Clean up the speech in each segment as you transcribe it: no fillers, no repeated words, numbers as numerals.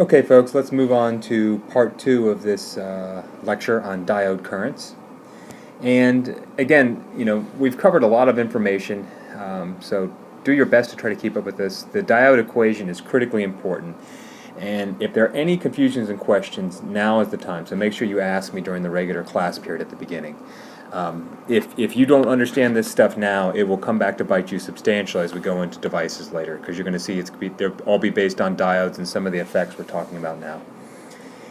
Okay, folks, let's move on to part 2 of this lecture on diode currents. And again, we've covered a lot of information, so do your best to try to keep up with this. The diode equation is critically important, and if there are any confusions and questions, now is the time. So make sure you ask me during the regular class period at the beginning. If you don't understand this stuff now, it will come back to bite you substantially as we go into devices later, because you're going to see they'll all be based on diodes and some of the effects we're talking about now.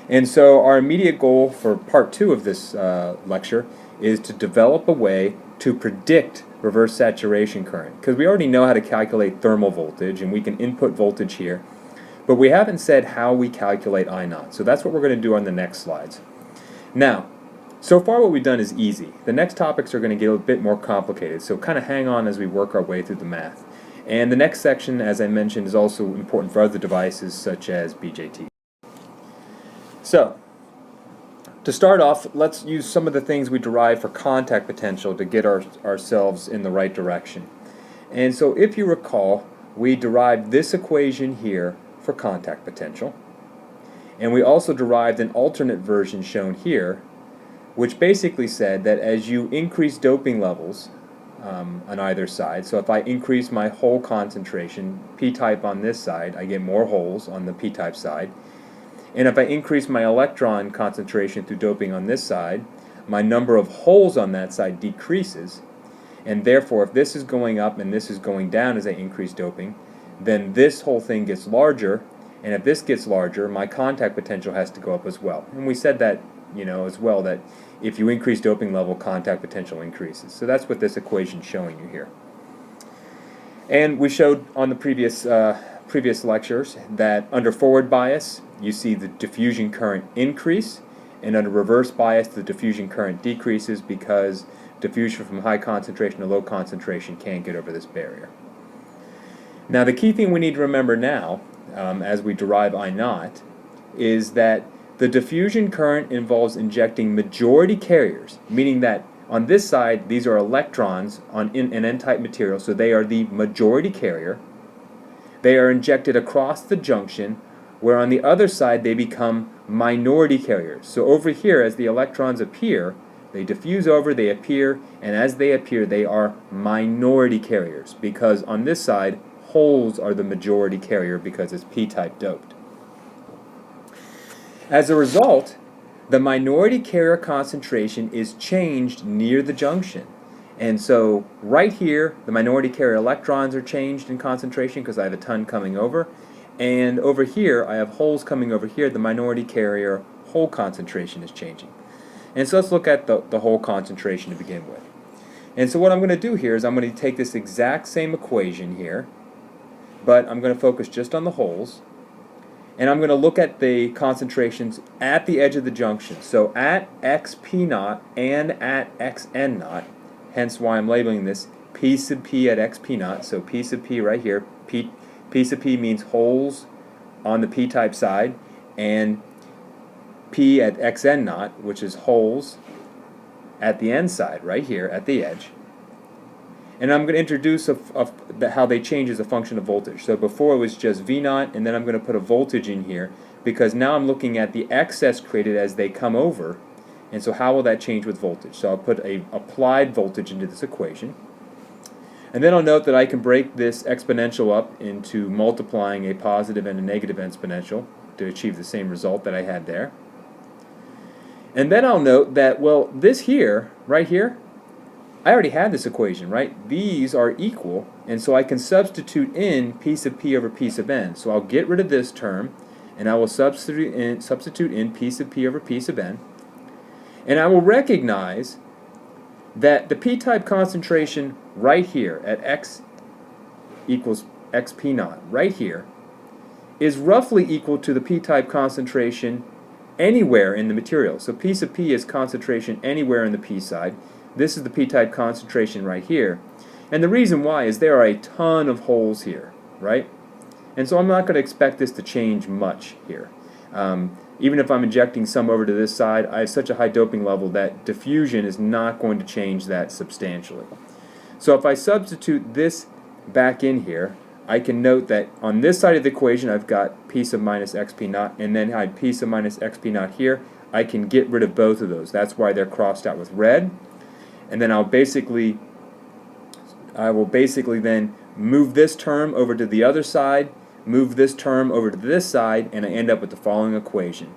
And so our immediate goal for part 2 of this lecture is to develop a way to predict reverse saturation current, because we already know how to calculate thermal voltage and we can input voltage here, but we haven't said how we calculate I0. So that's what we're going to do on the next slides. Now, so far what we've done is easy. The next topics are going to get a bit more complicated, so kind of hang on as we work our way through the math. And the next section, as I mentioned, is also important for other devices such as BJT. So, to start off, let's use some of the things we derive for contact potential to get ourselves in the right direction. And so if you recall, we derived this equation here for contact potential. And we also derived an alternate version shown here, which basically said that as you increase doping levels on either side, so if I increase my hole concentration, p-type on this side, I get more holes on the p-type side. And if I increase my electron concentration through doping on this side, my number of holes on that side decreases. And therefore, if this is going up and this is going down as I increase doping, then this whole thing gets larger. And if this gets larger, my contact potential has to go up as well. And we said that as well, that if you increase doping level, contact potential increases. So that's what this equation is showing you here. And we showed on the previous lectures that under forward bias, you see the diffusion current increase, and under reverse bias, the diffusion current decreases because diffusion from high concentration to low concentration can't get over this barrier. Now, the key thing we need to remember now, as we derive I0, is that the diffusion current involves injecting majority carriers, meaning that on this side, these are electrons in an N-type material, so they are the majority carrier. They are injected across the junction, where on the other side, they become minority carriers. So over here, as the electrons appear, they diffuse over, they appear, and as they appear, they are minority carriers, because on this side, holes are the majority carrier because it's p-type doped. As a result, the minority carrier concentration is changed near the junction. And so right here, the minority carrier electrons are changed in concentration because I have a ton coming over. And over here, I have holes coming over here. The minority carrier hole concentration is changing. And so let's look at the hole concentration to begin with. And so what I'm going to do here is I'm going to take this exact same equation here, but I'm going to focus just on the holes. And I'm going to look at the concentrations at the edge of the junction. So at xp0 and at xn0, hence why I'm labeling this P sub P at xp0. So P sub P right here, P sub P means holes on the p-type side, and P at xn0, which is holes at the n side, right here at the edge. And I'm going to introduce how they change as a function of voltage. So before it was just V0, and then I'm going to put a voltage in here, because now I'm looking at the excess created as they come over. And so how will that change with voltage? So I'll put a applied voltage into this equation. And then I'll note that I can break this exponential up into multiplying a positive and a negative exponential to achieve the same result that I had there. And then I'll note that, well, this here, right here, I already had this equation, right? These are equal, and so I can substitute in P sub P over P sub N. So I'll get rid of this term, and I will substitute in P sub P over P sub N. And I will recognize that the p-type concentration right here at x equals xp0, right here, is roughly equal to the p-type concentration anywhere in the material. So P sub P is concentration anywhere in the p side. This is the p-type concentration right here. And the reason why is there are a ton of holes here, right? And so I'm not going to expect this to change much here. Even if I'm injecting some over to this side, I have such a high doping level that diffusion is not going to change that substantially. So if I substitute this back in here, I can note that on this side of the equation I've got P sub minus XP naught, and then I have P sub minus XP naught here. I can get rid of both of those. That's why they're crossed out with red. And then I will basically then move this term over to the other side, move this term over to this side, and I end up with the following equation.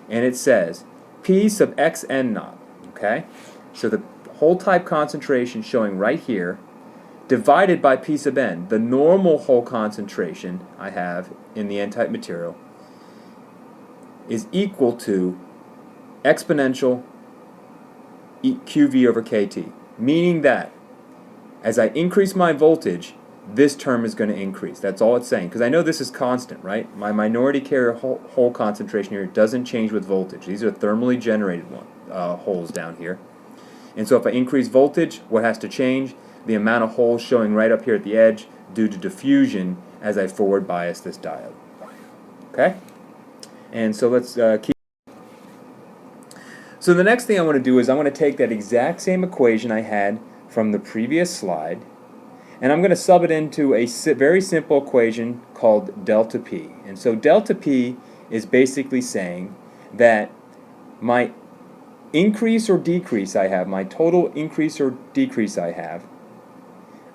And it says P sub Xn naught, okay? So the hole type concentration showing right here, divided by P sub n, the normal hole concentration I have in the n-type material, is equal to exponential QV over KT, meaning that as I increase my voltage, this term is going to increase. That's all it's saying, because I know this is constant, right? My minority carrier hole concentration here doesn't change with voltage. These are thermally generated holes down here. And so if I increase voltage, what has to change? The amount of holes showing right up here at the edge due to diffusion as I forward bias this diode. Okay? And so let's keep. So the next thing I want to do is I want to take that exact same equation I had from the previous slide, and I'm going to sub it into a very simple equation called delta P. And so delta P is basically saying that my increase or decrease I have, my total increase or decrease I have,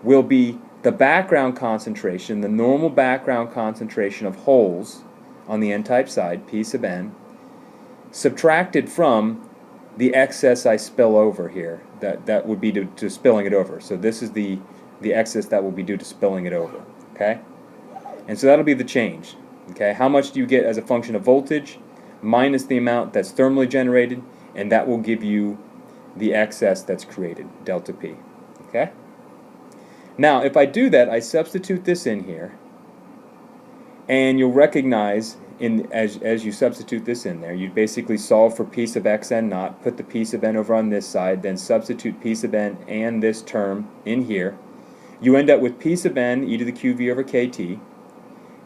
will be the background concentration, the normal background concentration of holes on the n-type side, P sub n, subtracted from the excess I spill over here. That would be to spilling it over. So this is the excess that will be due to spilling it over. Okay? And so that'll be the change. Okay? How much do you get as a function of voltage minus the amount that's thermally generated, and that will give you the excess that's created, delta P. Okay? Now, if I do that, I substitute this in here, and you'll recognize as you substitute this in there, you basically solve for P sub Xn naught, put the P sub n over on this side, then substitute P sub n and this term in here. You end up with P sub n e to the QV over KT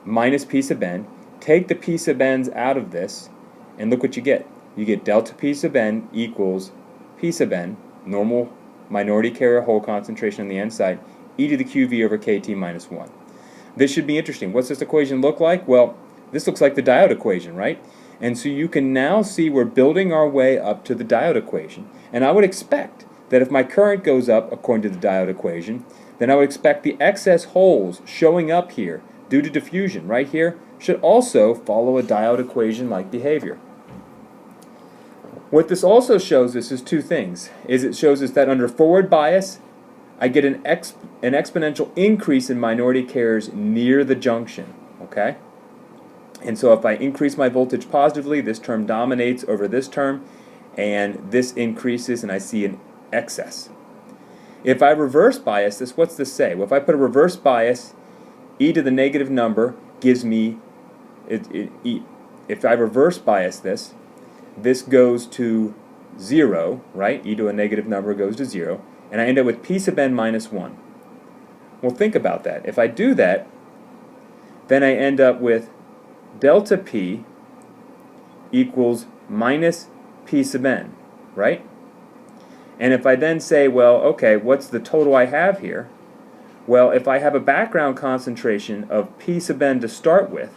minus P sub n. Take the P sub n's out of this, and look what you get. You get delta P sub n equals P sub n, normal minority carrier hole concentration on the n side, e to the QV over KT minus 1. This should be interesting. What's this equation look like? Well, this looks like the diode equation, right? And so you can now see we're building our way up to the diode equation. And I would expect that if my current goes up according to the diode equation, then I would expect the excess holes showing up here due to diffusion right here should also follow a diode equation-like behavior. What this also shows us is two things. It shows us that under forward bias, I get an exponential increase in minority carriers near the junction. Okay? And so if I increase my voltage positively, this term dominates over this term, and this increases, and I see an excess. If I reverse bias this, what's this say? Well, if I put a reverse bias, e to the negative number gives me, if I reverse bias this, this goes to 0, right? E to a negative number goes to 0, and I end up with P sub n minus 1. Well, think about that. If I do that, then I end up with delta P equals minus P sub n, right? And if I then say, well, okay, what's the total I have here? Well, if I have a background concentration of P sub n to start with,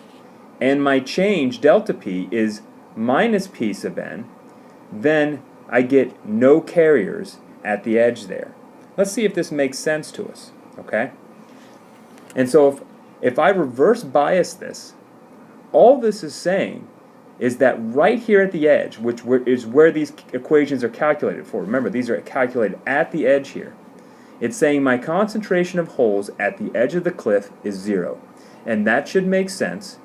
and my change, delta P, is minus P sub n, then I get no carriers at the edge there. Let's see if this makes sense to us, okay? And so if I reverse bias this, all this is saying is that right here at the edge, which is where these equations are calculated for, remember these are calculated at the edge here, it's saying my concentration of holes at the edge of the cliff is 0. And that should make sense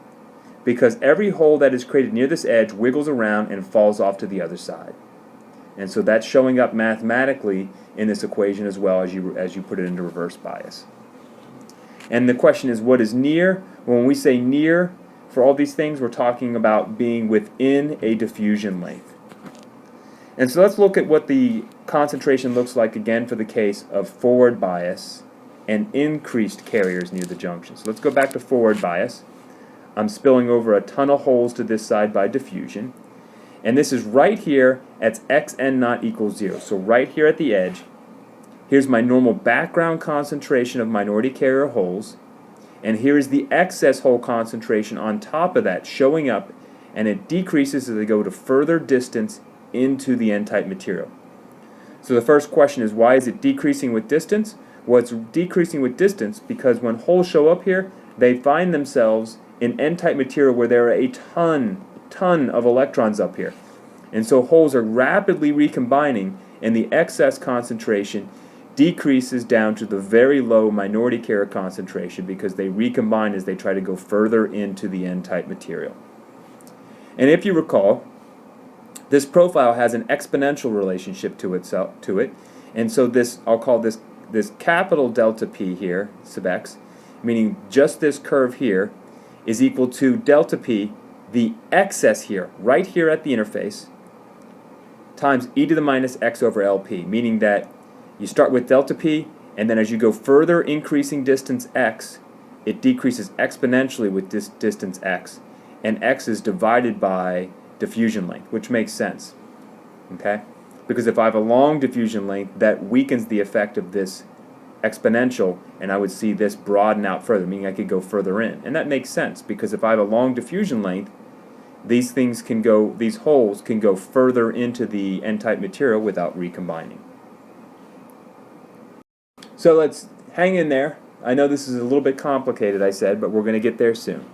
because every hole that is created near this edge wiggles around and falls off to the other side. And so that's showing up mathematically in this equation as well as you put it into reverse bias. And the question is, what is near? When we say near, for all these things, we're talking about being within a diffusion length. And so let's look at what the concentration looks like again for the case of forward bias and increased carriers near the junction. So let's go back to forward bias. I'm spilling over a ton of holes to this side by diffusion. And this is right here at Xn naught equals 0. So right here at the edge, here's my normal background concentration of minority carrier holes. And here is the excess hole concentration on top of that showing up, and it decreases as they go to further distance into the N-type material. So the first question is, why is it decreasing with distance? Well, it's decreasing with distance because when holes show up here, they find themselves in N-type material where there are a ton of electrons up here. And so holes are rapidly recombining, and the excess concentration decreases down to the very low minority carrier concentration because they recombine as they try to go further into the N-type material. And if you recall, this profile has an exponential relationship to it, and so this, I'll call this capital delta P here, sub x, meaning just this curve here, is equal to delta P, the excess here, right here at the interface, times e to the minus x over LP, meaning that you start with delta P, and then as you go further increasing distance x, it decreases exponentially with this distance x, and x is divided by diffusion length, which makes sense, okay? Because if I have a long diffusion length, that weakens the effect of this exponential, and I would see this broaden out further, meaning I could go further in. And that makes sense, because if I have a long diffusion length, these holes can go further into the N-type material without recombining. So let's hang in there. I know this is a little bit complicated, I said, but we're going to get there soon.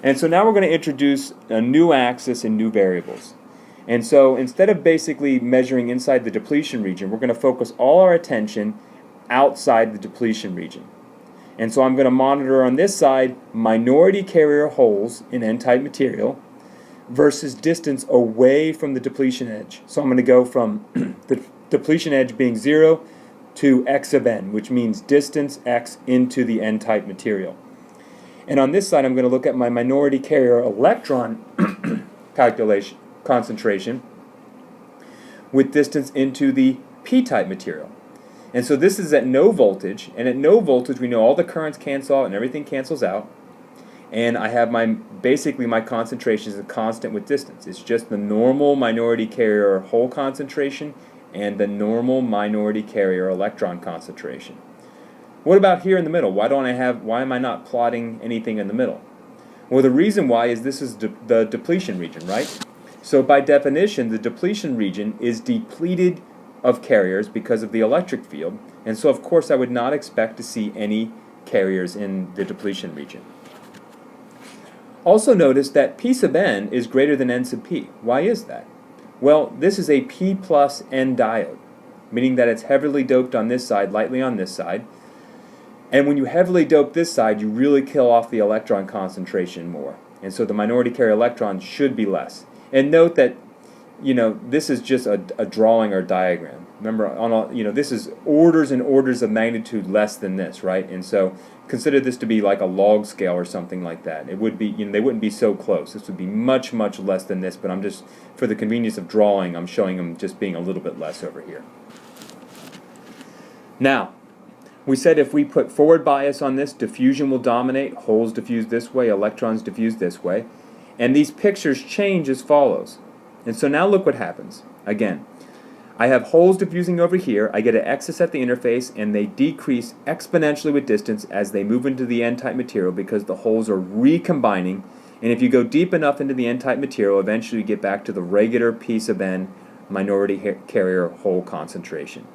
And so now we're going to introduce a new axis and new variables. And so instead of basically measuring inside the depletion region, we're going to focus all our attention outside the depletion region. And so I'm going to monitor on this side minority carrier holes in N-type material versus distance away from the depletion edge. So I'm going to go from the depletion edge being 0 to x of n, which means distance x into the N-type material. And on this side, I'm going to look at my minority carrier electron concentration with distance into the p-type material. And so this is at no voltage, and at no voltage we know all the currents cancel out and everything cancels out. And I have basically my concentration is constant with distance. It's just the normal minority carrier hole concentration and the normal minority carrier electron concentration. What about here in the middle? Why am I not plotting anything in the middle? Well, the reason why is this is the depletion region, right? So by definition, the depletion region is depleted of carriers because of the electric field, and so of course I would not expect to see any carriers in the depletion region. Also notice that P sub n is greater than N sub P. Why is that? Well, this is a P plus N diode, meaning that it's heavily doped on this side, lightly on this side. And when you heavily dope this side, you really kill off the electron concentration more. And so the minority carrier electrons should be less. And note that, this is just a drawing or diagram. Remember, this is orders and orders of magnitude less than this, right? And so consider this to be like a log scale or something like that. It would be, they wouldn't be so close. This would be much, much less than this, but I'm just, for the convenience of drawing, I'm showing them just being a little bit less over here. Now, we said if we put forward bias on this, diffusion will dominate, holes diffuse this way, electrons diffuse this way, and these pictures change as follows. And so now look what happens. Again, I have holes diffusing over here, I get an excess at the interface, and they decrease exponentially with distance as they move into the N-type material because the holes are recombining, and if you go deep enough into the N-type material, eventually you get back to the regular P sub n minority carrier hole concentration.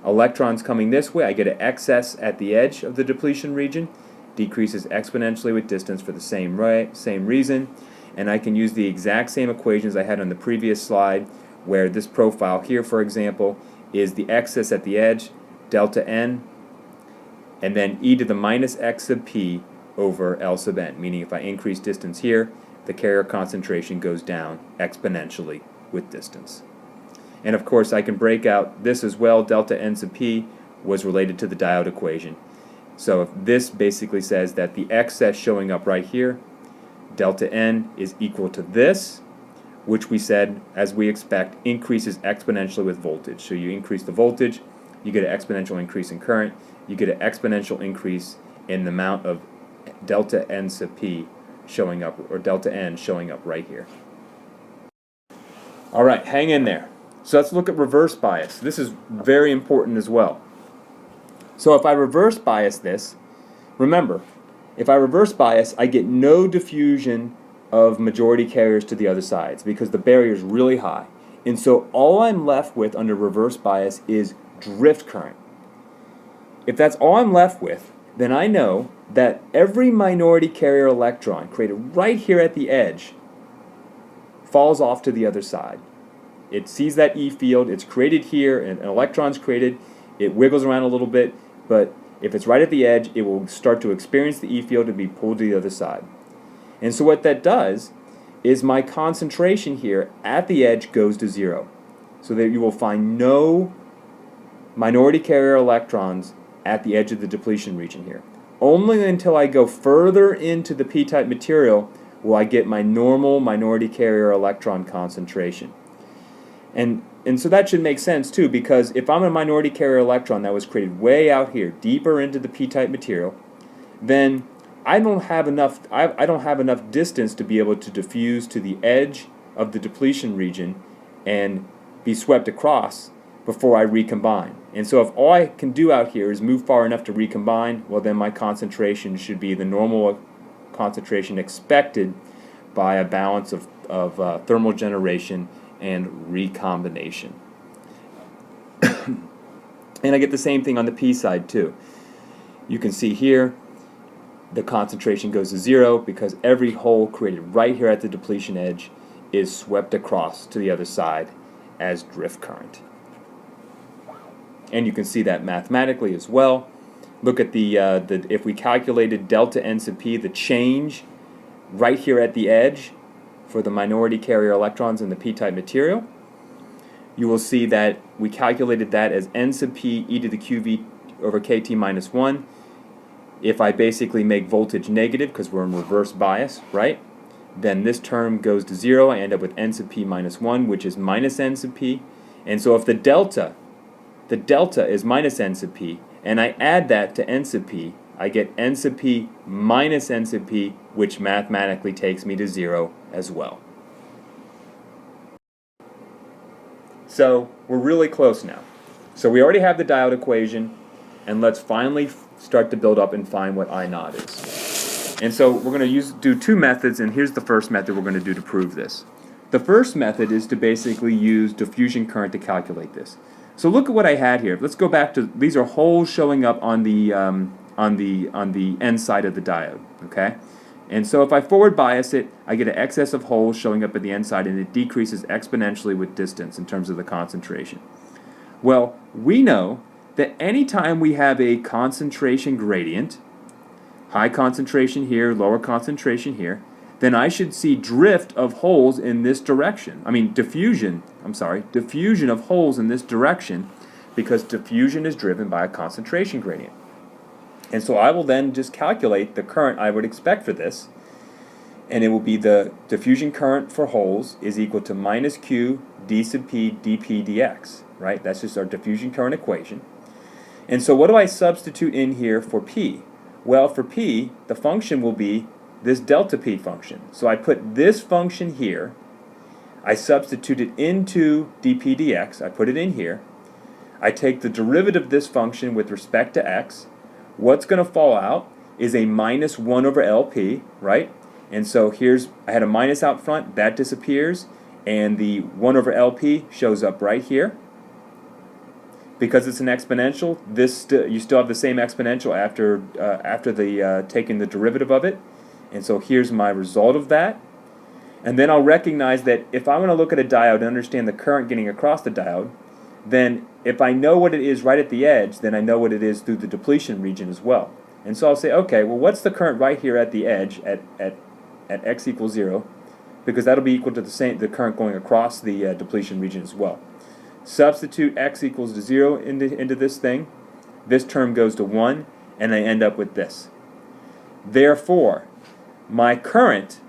Electrons coming this way, I get an excess at the edge of the depletion region, decreases exponentially with distance for the same reason, and I can use the exact same equations I had on the previous slide, where this profile here, for example, is the excess at the edge, delta n, and then e to the minus x sub p over L sub n, meaning if I increase distance here, the carrier concentration goes down exponentially with distance. And of course I can break out this as well. Delta n sub p was related to the diode equation. So if this basically says that the excess showing up right here, delta n is equal to this, which we said, as we expect, increases exponentially with voltage. So you increase the voltage, you get an exponential increase in current, you get an exponential increase in the amount of delta n sub p showing up, or delta n showing up right here. All right, hang in there. So let's look at reverse bias. This is very important as well. So if I reverse bias this, remember, if I reverse bias, I get no diffusion of majority carriers to the other sides because the barrier is really high. And so all I'm left with under reverse bias is drift current. If that's all I'm left with, then I know that every minority carrier electron created right here at the edge falls off to the other side. It sees that E field, it's created here, and an electron's created, it wiggles around a little bit, but if it's right at the edge, it will start to experience the E field and be pulled to the other side. And so what that does is my concentration here at the edge goes to 0. So that you will find no minority carrier electrons at the edge of the depletion region here. Only until I go further into the p-type material will I get my normal minority carrier electron concentration. And so that should make sense too, because if I'm a minority carrier electron that was created way out here, deeper into the p-type material, then I don't have enough distance to be able to diffuse to the edge of the depletion region and be swept across before I recombine. And so if all I can do out here is move far enough to recombine, well then my concentration should be the normal concentration expected by a balance of thermal generation and recombination. And I get the same thing on the P side too. You can see here the concentration goes to 0 because every hole created right here at the depletion edge is swept across to the other side as drift current. And you can see that mathematically as well. Look at if we calculated delta N sub P, the change right here at the edge for the minority carrier electrons in the p-type material, you will see that we calculated that as N sub P e to the QV over KT minus 1. If I basically make voltage negative, because we're in reverse bias, right, then this term goes to 0. I end up with N sub P minus 1, which is minus N sub P. And so if the delta is minus N sub P, and I add that to N sub P, I get N sub P minus N sub P, which mathematically takes me to 0 as well. So we're really close now. So we already have the diode equation, and let's finally start to build up and find what I naught is. And so we're going to do two methods, and here's the first method we're going to do to prove this. The first method is to basically use diffusion current to calculate this. So look at what I had here. Let's go back to, these are holes showing up on the N side of the diode, okay? And so if I forward bias it, I get an excess of holes showing up at the N side, and it decreases exponentially with distance in terms of the concentration. Well, we know that anytime we have a concentration gradient, high concentration here, lower concentration here, then I should see drift of holes in this direction. Diffusion of holes in this direction, because diffusion is driven by a concentration gradient. And so I will then just calculate the current I would expect for this, and it will be the diffusion current for holes is equal to minus Q d sub P dP dx, right? That's just our diffusion current equation. And so what do I substitute in here for P? Well, for P, the function will be this delta P function. So I put this function here, I substitute it into dP dx, I put it in here, I take the derivative of this function with respect to x. What's going to fall out is a minus 1 over LP, right? And so I had a minus out front, that disappears, and the 1 over LP shows up right here. Because it's an exponential, you still have the same exponential after taking the derivative of it. And so here's my result of that. And then I'll recognize that if I want to look at a diode and understand the current getting across the diode, then if I know what it is right at the edge, then I know what it is through the depletion region as well. And so I'll say, okay, well, what's the current right here at the edge at x equals 0? Because that'll be equal to the current going across the depletion region as well. Substitute x equals to 0 into this thing. This term goes to 1, and I end up with this. Therefore, my current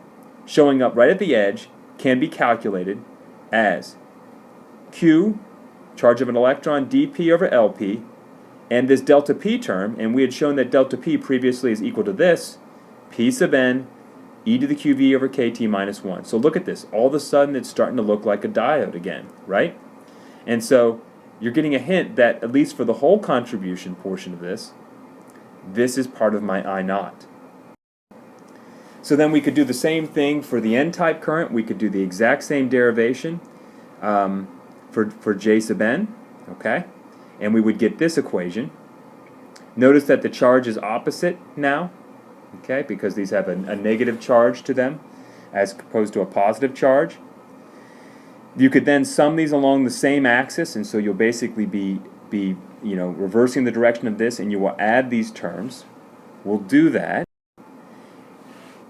showing up right at the edge can be calculated as Q, charge of an electron, dP over LP, and this delta P term, and we had shown that delta P previously is equal to this, P sub n, e to the QV over KT minus 1. So look at this. All of a sudden, it's starting to look like a diode again, right? And so you're getting a hint that, at least for the whole contribution portion of this, this is part of my I naught. So then we could do the same thing for the N-type current. We could do the exact same derivation for J sub N, okay? And we would get this equation. Notice that the charge is opposite now, okay, because these have a negative charge to them as opposed to a positive charge. You could then sum these along the same axis, and so you'll basically be reversing the direction of this, and you will add these terms. We'll do that.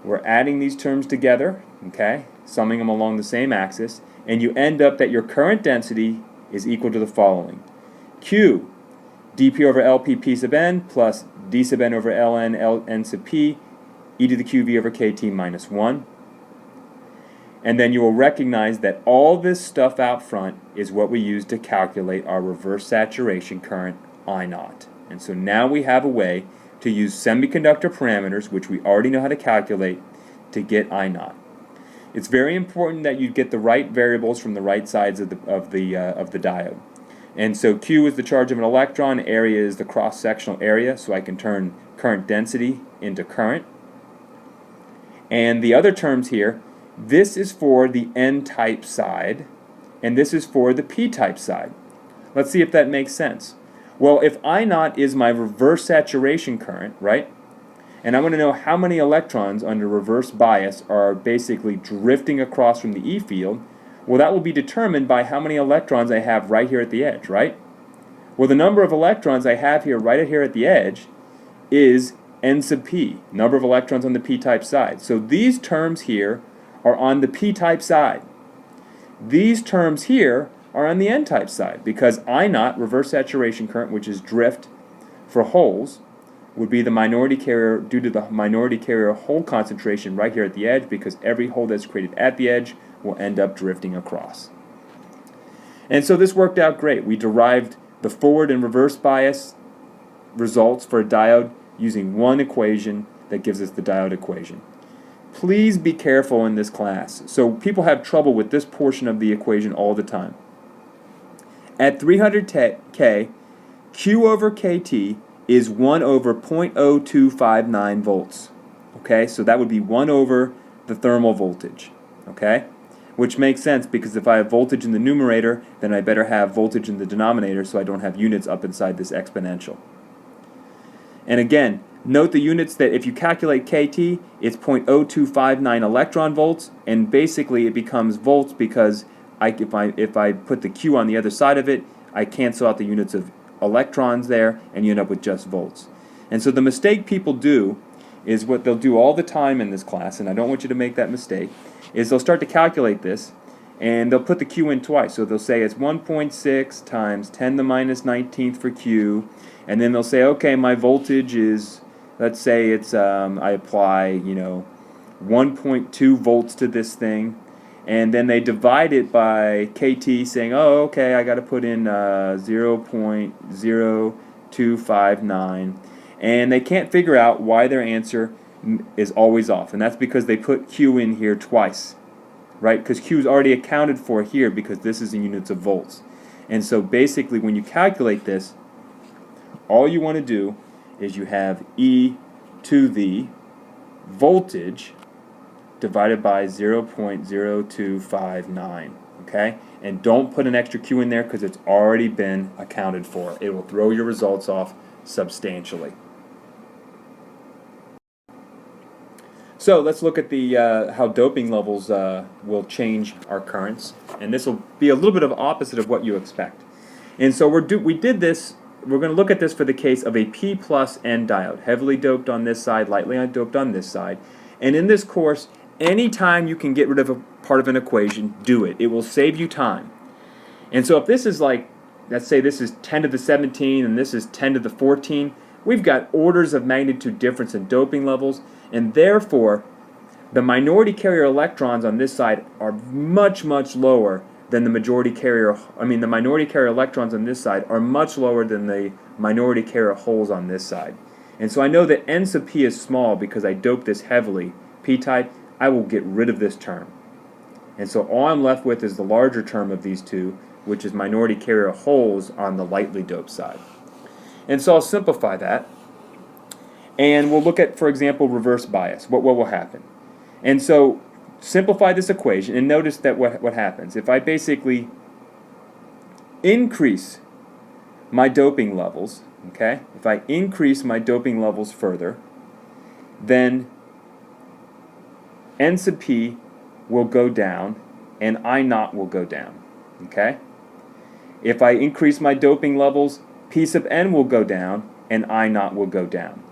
We're adding these terms together, okay, summing them along the same axis, and you end up that your current density is equal to the following. Q dp over lp p sub n plus d sub n over ln n sub p e to the qv over kt minus 1. And then you will recognize that all this stuff out front is what we use to calculate our reverse saturation current I naught. And so now we have a way to use semiconductor parameters, which we already know how to calculate, to get I naught. It's very important that you get the right variables from the right sides of the diode. And so Q is the charge of an electron, area is the cross-sectional area, so I can turn current density into current. And the other terms here, this is for the N-type side, and this is for the P-type side. Let's see if that makes sense. Well, if I naught is my reverse saturation current, right, and I want to know how many electrons under reverse bias are basically drifting across from the E field, well, that will be determined by how many electrons I have right here at the edge, right? Well, the number of electrons I have here right here at the edge is N sub P, number of electrons on the P-type side. So these terms here are on the P-type side. These terms here are on the N-type side, because I naught, reverse saturation current, which is drift for holes, would be the minority carrier due to the minority carrier hole concentration right here at the edge, because every hole that's created at the edge will end up drifting across. And so this worked out great. We derived the forward and reverse bias results for a diode using one equation that gives us the diode equation. Please be careful in this class. So people have trouble with this portion of the equation all the time. At 300K, Q over KT is 1 over 0.0259 volts. Okay, so that would be 1 over the thermal voltage. Okay, which makes sense because if I have voltage in the numerator, then I better have voltage in the denominator so I don't have units up inside this exponential. And again, note the units that if you calculate KT, it's 0.0259 electron volts, and basically it becomes volts because if I put the Q on the other side of it, I cancel out the units of electrons there, and you end up with just volts. And so the mistake people do is what they'll do all the time in this class, and I don't want you to make that mistake, is they'll start to calculate this, and they'll put the Q in twice. So they'll say it's 1.6 times 10 to the minus 19th for Q, and then they'll say, okay, my voltage is, let's say it's, I apply, 1.2 volts to this thing, and then they divide it by KT, saying, oh, okay, I got to put in 0.0259, and they can't figure out why their answer is always off, and that's because they put Q in here twice, right? Because Q is already accounted for here because this is in units of volts. And so basically when you calculate this, all you want to do is you have E to the voltage divided by 0.0259, okay? And don't put an extra Q in there because it's already been accounted for. It will throw your results off substantially. So let's look at the how doping levels will change our currents, and this will be a little bit of opposite of what you expect. And so we're going to look at this for the case of a P plus N diode, heavily doped on this side, lightly doped on this side. And in this course, anytime you can get rid of a part of an equation, do it. It will save you time. And so if this is like, let's say this is 10 to the 17 and this is 10 to the 14, we've got orders of magnitude difference in doping levels, and therefore the minority carrier electrons on this side are much, much lower than the minority carrier electrons on this side are much lower than the minority carrier holes on this side. And so I know that N sub P is small because I doped this heavily, P-type. I will get rid of this term. And so all I'm left with is the larger term of these two, which is minority carrier holes on the lightly doped side. And so I'll simplify that. And we'll look at, for example, reverse bias. What will happen? And so simplify this equation and notice that what happens. If I basically increase my doping levels, okay, if I increase my doping levels further, then N sub P will go down and I naught will go down, okay? If I increase my doping levels, P sub N will go down and I naught will go down.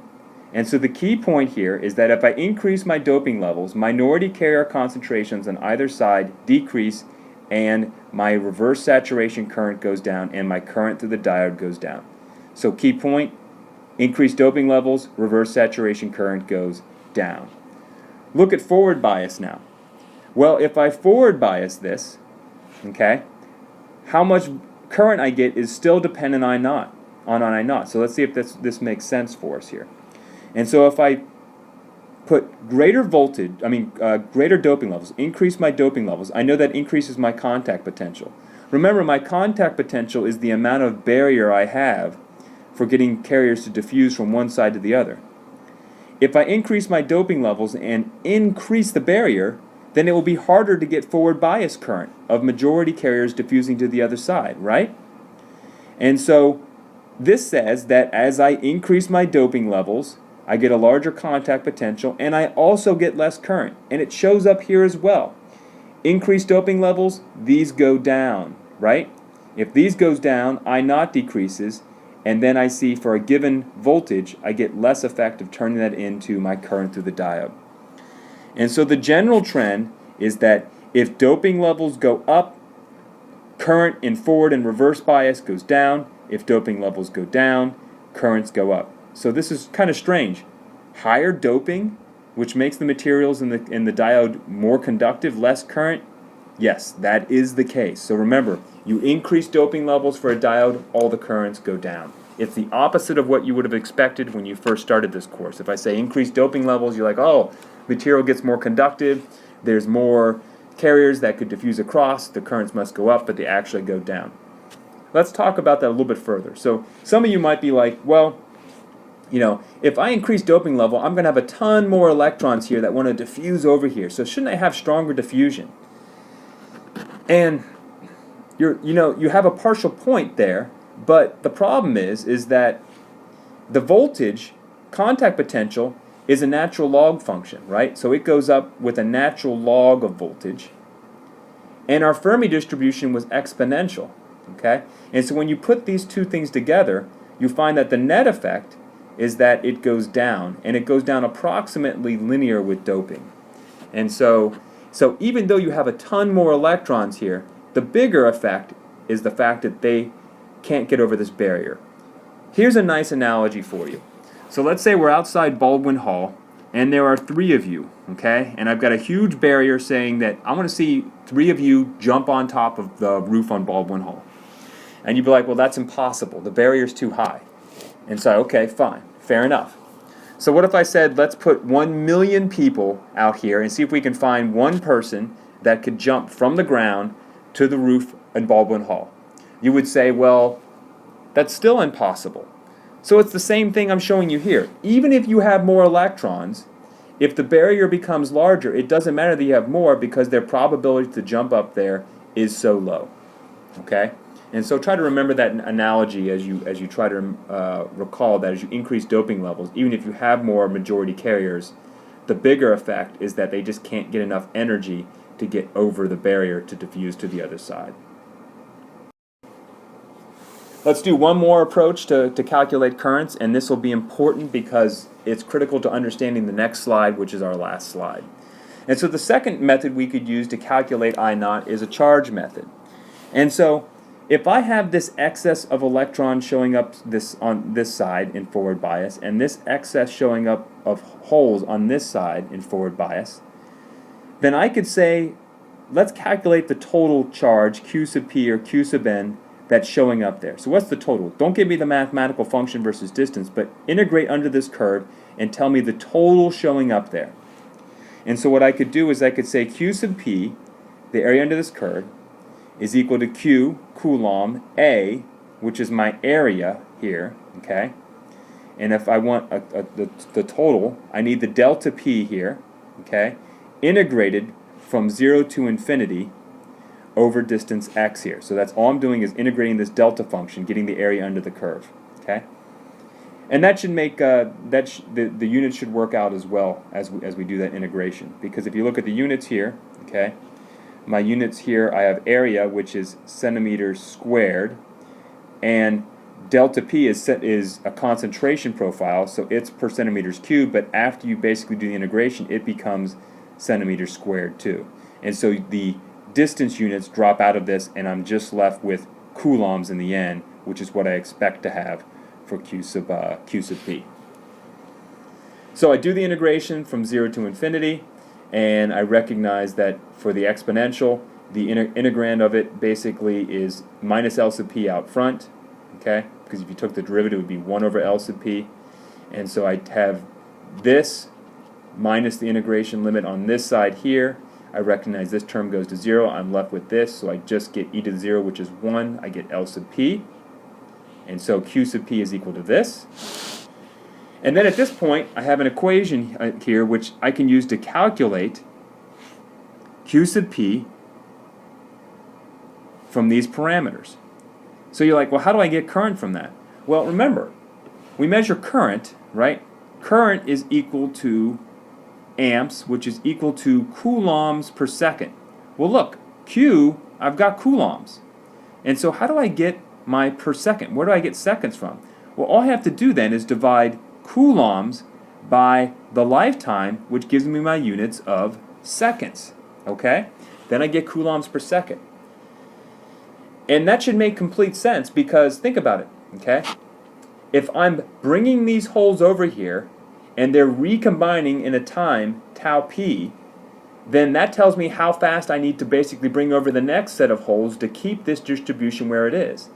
And so the key point here is that if I increase my doping levels, minority carrier concentrations on either side decrease and my reverse saturation current goes down and my current through the diode goes down. So key point, increased doping levels, reverse saturation current goes down. Look at forward bias now. Well, if I forward bias this, okay, how much current I get is still dependent on I naught. So let's see if this makes sense for us here. And so if I put greater doping levels, increase my doping levels, I know that increases my contact potential. Remember, my contact potential is the amount of barrier I have for getting carriers to diffuse from one side to the other. If I increase my doping levels and increase the barrier, then it will be harder to get forward bias current of majority carriers diffusing to the other side, right? And so this says that as I increase my doping levels, I get a larger contact potential and I also get less current. And it shows up here as well. Increased doping levels, these go down, right? If these goes down, I naught decreases, and then I see for a given voltage, I get less effect of turning that into my current through the diode. And so the general trend is that if doping levels go up, current in forward and reverse bias goes down. If doping levels go down, currents go up. So this is kind of strange. Higher doping, which makes the materials in the diode more conductive, less current? Yes, that is the case. So remember, you increase doping levels for a diode, all the currents go down. It's the opposite of what you would have expected when you first started this course. If I say increase doping levels, you're like, oh, material gets more conductive, there's more carriers that could diffuse across, the currents must go up, but they actually go down. Let's talk about that a little bit further. So some of you might be like, well, if I increase doping level, I'm going to have a ton more electrons here that want to diffuse over here. So shouldn't I have stronger diffusion? And you have a partial point there, but the problem is that the voltage contact potential is a natural log function, right? So it goes up with a natural log of voltage. And our Fermi distribution was exponential, okay? And so when you put these two things together, you find that the net effect is that it goes down, and it goes down approximately linear with doping. And so even though you have a ton more electrons here, the bigger effect is the fact that they can't get over this barrier. Here's a nice analogy for you. So let's say we're outside Baldwin Hall, and there are 3 of you, okay? And I've got a huge barrier saying that I want to see 3 of you jump on top of the roof on Baldwin Hall. And you'd be like, well, that's impossible. The barrier's too high. And so, okay, fine, fair enough. So what if I said, let's put 1 million people out here and see if we can find one person that could jump from the ground to the roof in Baldwin Hall? You would say, well, that's still impossible. So it's the same thing I'm showing you here. Even if you have more electrons, if the barrier becomes larger, it doesn't matter that you have more because their probability to jump up there is so low. Okay? And so try to remember that analogy as you try to recall that as you increase doping levels, even if you have more majority carriers, the bigger effect is that they just can't get enough energy to get over the barrier to diffuse to the other side. Let's do one more approach to calculate currents, and this will be important because it's critical to understanding the next slide, which is our last slide. And so the second method we could use to calculate I naught is a charge method. And so if I have this excess of electrons showing up on this side in forward bias, and this excess showing up of holes on this side in forward bias, then I could say, let's calculate the total charge, Q sub P or Q sub N, that's showing up there. So what's the total? Don't give me the mathematical function versus distance, but integrate under this curve and tell me the total showing up there. And so what I could do is I could say Q sub P, the area under this curve, is equal to Q, Coulomb, A, which is my area here, okay? And if I want the total, I need the delta P here, okay? integrated from 0 to infinity over distance x here. So that's all I'm doing is integrating this delta function, getting the area under the curve. Okay, and that should make the units should work out as well as we do that integration. Because if you look at the units here, okay, my units here, I have area, which is centimeters squared, and delta P is a concentration profile, so it's per centimeters cubed, but after you basically do the integration, it becomes centimeters squared too. And so the distance units drop out of this, and I'm just left with coulombs in the end, which is what I expect to have for Q sub P. So I do the integration from 0 to infinity, and I recognize that for the exponential, the integrand of it basically is minus L sub P out front, okay? Because if you took the derivative, it would be 1 over L sub P. And so I have this minus the integration limit on this side here. I recognize this term goes to 0. I'm left with this, so I just get e to the 0, which is 1. I get L sub P. And so Q sub P is equal to this. And then at this point, I have an equation here which I can use to calculate Q sub P from these parameters. So you're like, well, how do I get current from that? Well, remember, we measure current, right? Current is equal to amps, which is equal to coulombs per second. Well, look, Q, I've got coulombs. And so how do I get my per second? Where do I get seconds from? Well, all I have to do then is divide coulombs by the lifetime, which gives me my units of seconds. Okay? Then I get coulombs per second. And that should make complete sense because think about it, okay? If I'm bringing these holes over here and they're recombining in a time tau p, then that tells me how fast I need to basically bring over the next set of holes to keep this distribution where it is.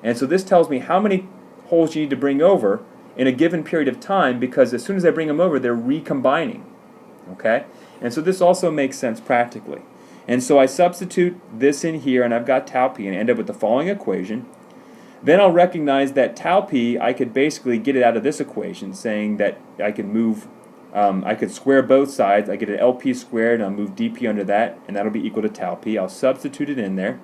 And so this tells me how many holes you need to bring over in a given period of time, because as soon as I bring them over, they're recombining, okay? And so this also makes sense practically. And so I substitute this in here, and I've got tau p, and I end up with the following equation. Then I'll recognize that tau p, I could basically get it out of this equation, saying that I could move, I could square both sides. I get an LP squared, and I'll move dp under that, and that'll be equal to tau p. I'll substitute it in there.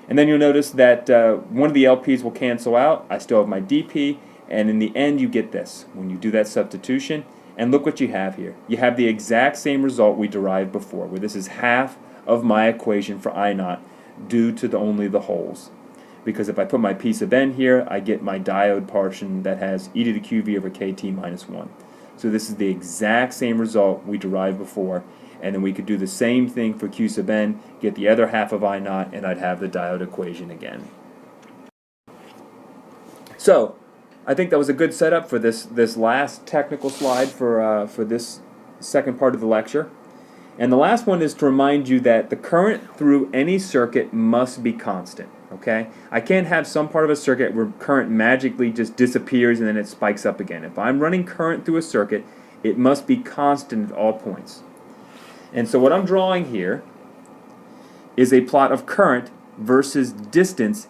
And then you'll notice that one of the LPs will cancel out. I still have my dp, and in the end you get this when you do that substitution. And look what you have here. You have the exact same result we derived before, where this is half of my equation for I naught due to only the holes. Because if I put my p sub n here, I get my diode portion that has e to the qv over kt minus 1. So this is the exact same result we derived before, and then we could do the same thing for q sub n, get the other half of I naught, and I'd have the diode equation again. So I think that was a good setup for this last technical slide for this second part of the lecture. And the last one is to remind you that the current through any circuit must be constant. Okay? I can't have some part of a circuit where current magically just disappears and then it spikes up again. If I'm running current through a circuit, it must be constant at all points. And so what I'm drawing here is a plot of current versus distance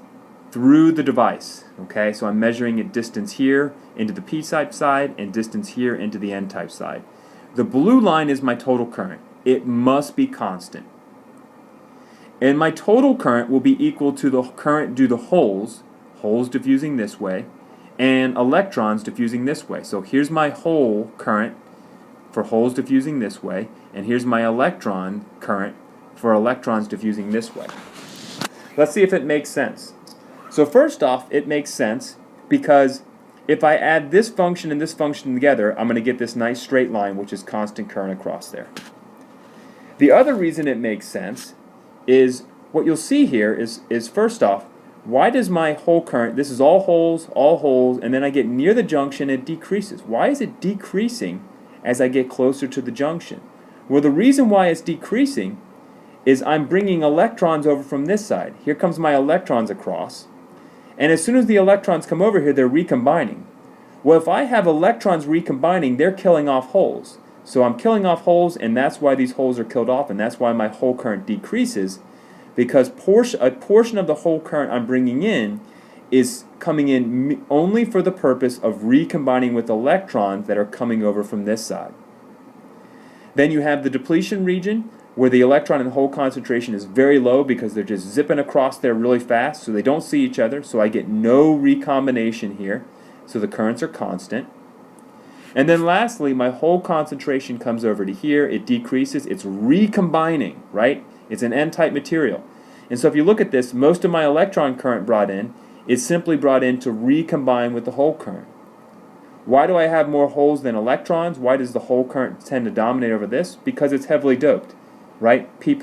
through the device. Okay, so I'm measuring a distance here into the p-type side and distance here into the n-type side. The blue line is my total current. It must be constant. And my total current will be equal to the current due to holes diffusing this way, and electrons diffusing this way. So here's my hole current for holes diffusing this way, and here's my electron current for electrons diffusing this way. Let's see if it makes sense. So first off, it makes sense because if I add this function and this function together, I'm going to get this nice straight line, which is constant current across there. The other reason it makes sense is what you'll see here is first off, why does my hole current, this is all holes, and then I get near the junction, it decreases. Why is it decreasing as I get closer to the junction? Well, the reason why it's decreasing is I'm bringing electrons over from this side. Here comes my electrons across. And as soon as the electrons come over here, they're recombining. Well, if I have electrons recombining, they're killing off holes. So I'm killing off holes, and that's why these holes are killed off, and that's why my hole current decreases, because a portion of the hole current I'm bringing in is coming in only for the purpose of recombining with electrons that are coming over from this side. Then you have the depletion region, where the electron and hole concentration is very low because they're just zipping across there really fast, so they don't see each other, so I get no recombination here, so the currents are constant. And then lastly, my hole concentration comes over to here, it decreases, it's recombining, right? It's an N-type material. And so if you look at this, most of my electron current brought in is simply brought in to recombine with the hole current. Why do I have more holes than electrons? Why does the hole current tend to dominate over this? Because it's heavily doped, right? P+.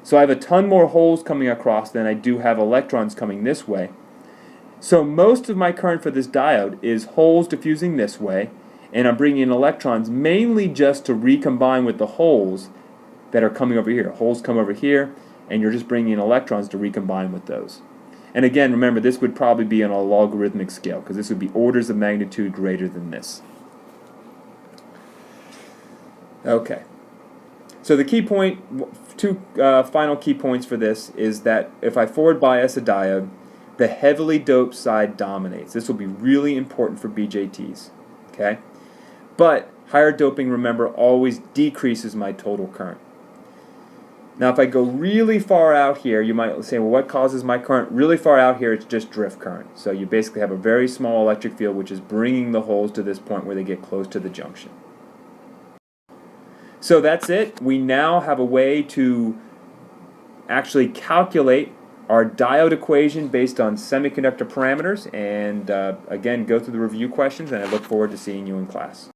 So I have a ton more holes coming across than I do have electrons coming this way. So most of my current for this diode is holes diffusing this way, and I'm bringing in electrons mainly just to recombine with the holes that are coming over here. Holes come over here, and you're just bringing in electrons to recombine with those. And again, remember, this would probably be on a logarithmic scale, because this would be orders of magnitude greater than this. Okay. So the key point, two final key points for this is that if I forward bias a diode, the heavily doped side dominates. This will be really important for BJTs. Okay? But higher doping, remember, always decreases my total current. Now, if I go really far out here, you might say, well, what causes my current? Really far out here, it's just drift current. So you basically have a very small electric field which is bringing the holes to this point where they get close to the junction. So that's it. We now have a way to actually calculate our diode equation based on semiconductor parameters, and again, go through the review questions, and I look forward to seeing you in class.